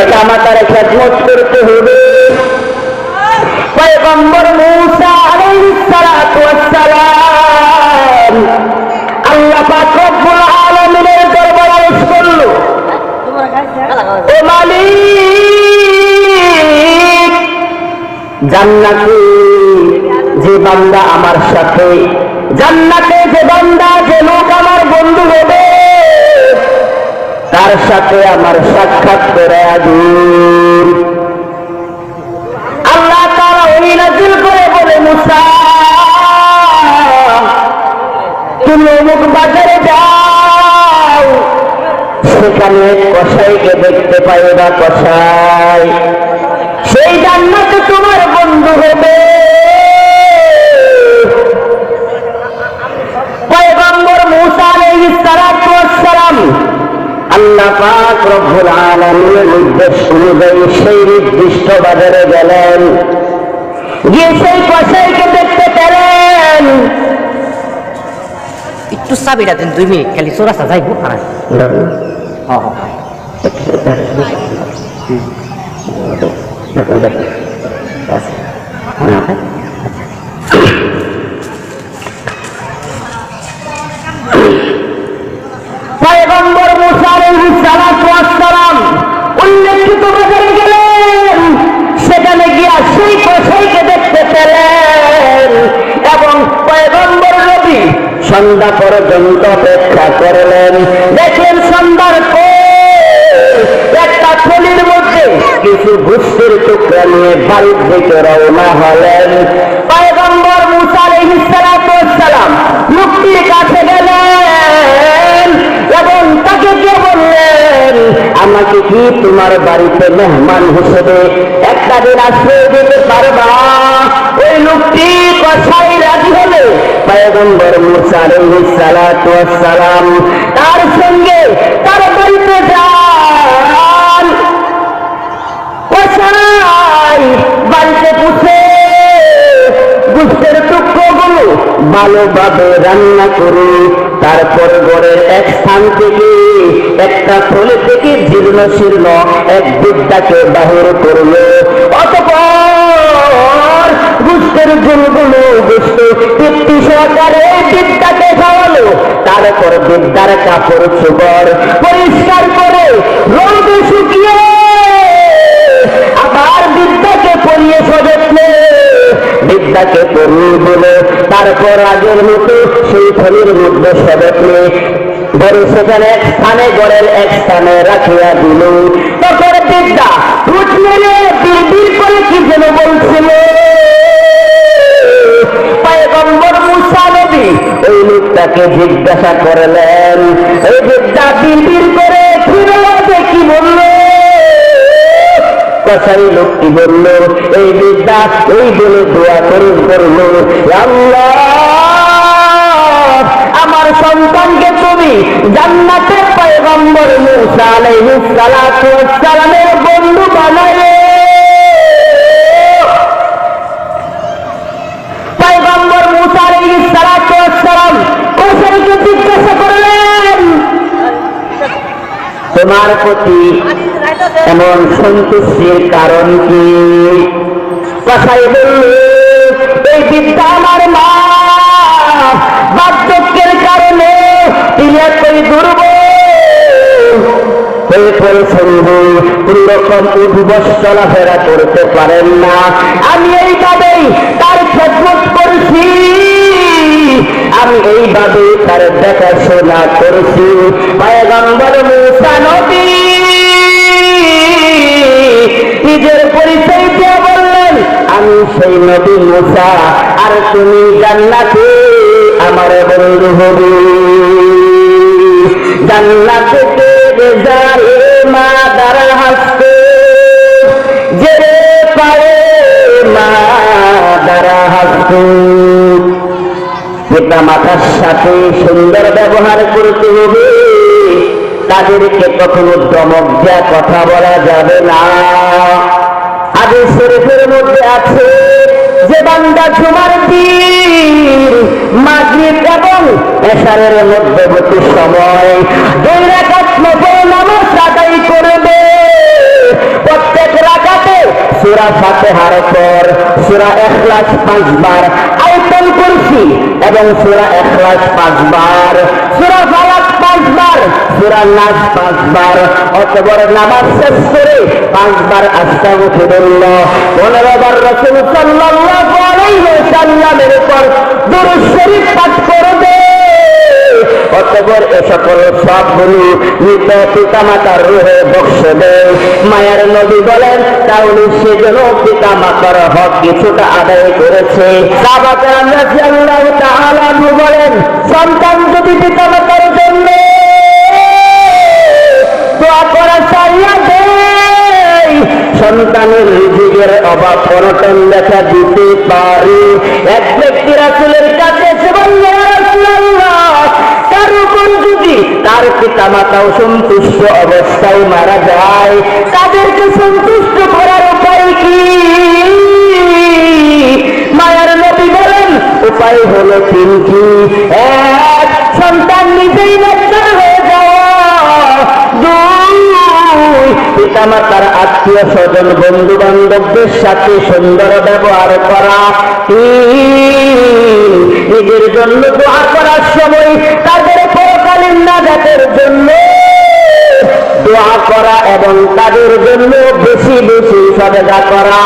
পিতা মাতার খেদমত করতে হবে। পয়গম্বর মূসা আলাইহিস সালাতু ওয়াস সালাম আল্লাহ পাক রব্বুল আলামিনের দরবারে আরজ করল, ও মালিক, জান্নাতে যে বান্দা আমার সাথে, জান্নাতে যে বান্দা, যে লোক আমার বন্ধু হবে, তার সাথে আমার সাক্ষাৎ করে দিন। আল্লাহ তাআলা ওহী নাযিল করে বলে, মুসা তুমি অমুক বাজারে যাও, সেখানে কসাইকে দেখতে পাইবা, কসাই সেই জান্নাতে তোমার বন্ধু হবে। পয়গম্বর মূসা আলাইহিস সালাতু ওয়াস সালাম আল্লাহ পাক রব্বুল আলামিনের নির্দেশ অনুযায়ী সেই নির্দিষ্ট বাজারে গেলেন, গিয়ে সেই কসাইকে দেখতে পেলেন। একটু চাবিটা দেন, 2 মিনিট খালি চোরাস্তা যাইবো। পয়গম্বর মূসা আলাইহিস সালাতু ওয়াস সালাম উল্লেখিত বাজারে গেলেন, সেখানে গিয়া সেই কসাইকে দেখতে পেলেন এবং পয়গম্বর নবী সন্ধ্যা পর্যন্ত অপেক্ষা করলেন। দেখলেন সন্ধ্যার পর একটা থলির মধ্যে কিছু গোশতের টুকরা নিয়ে বাড়ির দিকে রওনা হলেন। পয়গম্বর মূসা আলাইহিস সালাতু ওয়াস সালাম লোকটির কাছে গেলেন এবং তাকে গিয়ে বললেন, আমাকে কি তোমার বাড়িতে মেহমান হিসেবে একটা দিন আশ্রয় দিতে পারবা? ওই লোকটি কসাই রাজি হলে পয়গম্বর মূসা আলাইহিস সালাতু ওয়াস সালাম তার সঙ্গে তার বাড়িতে যান। কসাই বাড়িতে পুষে গোশতের টুকরোগুলো ভালোভাবে রান্না করে তারপর ঘরের এক স্থান থেকে একটা থলে থেকে জীর্ণ শীর্ণ এক বিদ্যাকে বাহির করলো। অতঃপর গোশতের ঝোলগুলো গোশত তৃপ্তি সহকারে বিদ্যাকে খাওয়ালো। তারপর বিদ্যার কাপড় চোপড় পরিষ্কার করে রোদে শুকিয়ে আবার বিদ্যাকে পরিয়ে সযত্নে বিদ্যাকে পরিয়ে দিল। তারপর আগের মতো সেই থলির মধ্যে সযত্নে ধরে সেখানে এক স্থানে ঘরের এক স্থানে রাখিয়া দিল। তখন বিদ্যা ঠোঁট মেরে বিড়বিড় করে কি যেন বলছিল। পয়গম্বর মূসা নবী ওই লোকটাকে জিজ্ঞাসা করলেন, এই বিদ্যা বিড়বিড় করে ফিরে কি বলল? কসাই লোকটি বলল, এই বিদ্যা এই বলে দোয়া করে বলল, আল্লাহ আমার সন্তানকে তুমি জান্নাতে পয়গম্বর মূসা আলাইহিস সালাতু ওয়াস সালামের বন্ধু বানালে। পয়গম্বর মূসা আলাইহিস সালাতু ওয়াস সালাম কসাইকে জিজ্ঞাসা করলেন, তোমার প্রতি এমন সন্তুষ্টির কারণ কি? কসাই বলল, এই বিদ্যা আমার মা বার্ধক্যের কারণে তিনি এতই দুর্বল হয়ে পড়েছেন, কোন রকম উদ্বস চলাফেরা করতে পারেন না। আমি এইভাবেই তার খেদমত করছি, আমি এইভাবে তার দেখাশোনা করছি। পয়গম্বর মূসা নবী নিজের পরিচয় দিয়ে বললেন, আমি সেই নবী মূসা, আর তুমি জান্নাতে আমার বন্ধু হবে। জান্নাতে যায় মা দ্বারা হাসতে, যে পারে মা দ্বারা হাসতে। পিতা মাতার সাথে সুন্দর ব্যবহার করতে হবে, তাদেরকে কখনো ধমক দেয়া কথা বলা যাবে না। হাদিস শরীফের মধ্যে আছে, যে বান্দা জুমার দিন মাগরিব এবং এশারের মধ্যবর্তী সময় 2 রাকাত নফল নামাজ আদায় করবে, সূরা ফাতিহার পর সূরা ইখলাস 5 বার, আয়াতুল কুরসি এবং সূরা ইখলাস 5 বার, সূরা ফালাক 5 বার, সূরা নাস 5 বার, অতঃপর নামাজ শেষ করে 5 বার আস্তাগফিরুল্লাহ, 15 বার রাসূল সাল্লাল্লাহু আলাইহি ওয়াসাল্লামের উপর দুরূদ শরীফ পাঠ করবে। অতঃপর এ সকল সবগুলো মৃত পিতা মাতার রূহে বক্ষবে। মায়ের নবী বলেন তাহলে সে যেন পিতা মাতার হক কিছুটা আদায় করেছে। সাহাবায়ে কেরাম রাদিয়াল্লাহু তাআলা আনহু বলেন সন্তান যদি পিতা মাতার জন্য দোয়া করা ছাড়িয়া দেয়, সন্তানের রিজিকের অভাব অনটন দেখা দিতে পারে। এক ব্যক্তি রাসূলের কাছে এসে বলল, ইয়া রাসূলুল্লাহ, কার উপর যদি তার পিতা মাতাও সন্তুষ্ট অবস্থায় মারা যায়, তাদেরকে সন্তুষ্ট করার উপায় কি? মায়ের নবী বলেন উপায় হলো তিনটি। এক, সন্তান নিজেই নেককার হয়ে যাওয়া। দুই, পিতা মাতার আত্মীয় স্বজন বন্ধু বান্ধবদের সাথে সুন্দর ব্যবহার করা। তিন, নিজের জন্য দোয়া করার সময় তাদের পরকালীন নাজাতের জন্য দোয়া করা এবং তাদের জন্য বেশি বেশি সাদকা করা।